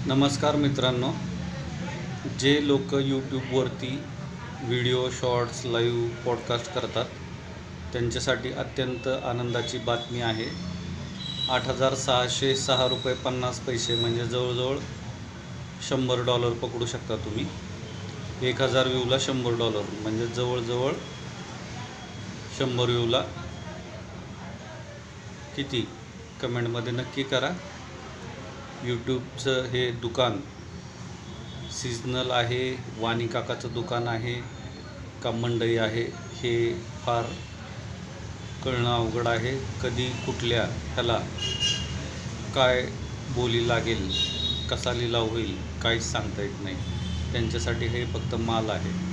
नमस्कार मित्रांनो, जे लोक यूट्यूबवरती व्हिडिओ शॉर्ट्स लाईव्ह पॉडकास्ट करतात त्यांच्यासाठी अत्यंत आनंदाची बातमी आहे. 8,606 रुपये 50 पैसे म्हणजे जवळजवळ $100 पकडू शकता तुम्ही. 1,000 व्ह्यूला $100 म्हणजे जवळजवळ 100 व्ह्यूला किती, कमेंटमध्ये नक्की करा. यूट्यूबचं हे दुकान सीजनल आहे, वाणी काकाचं दुकान आहे का मंडई आहे हे फार कळणं अवघड आहे. कधी कुठल्या ह्याला काय बोली लागेल, कसा लिलाव होईल काहीच सांगता येत नाही. त्यांच्यासाठी हे फक्त माल आहे.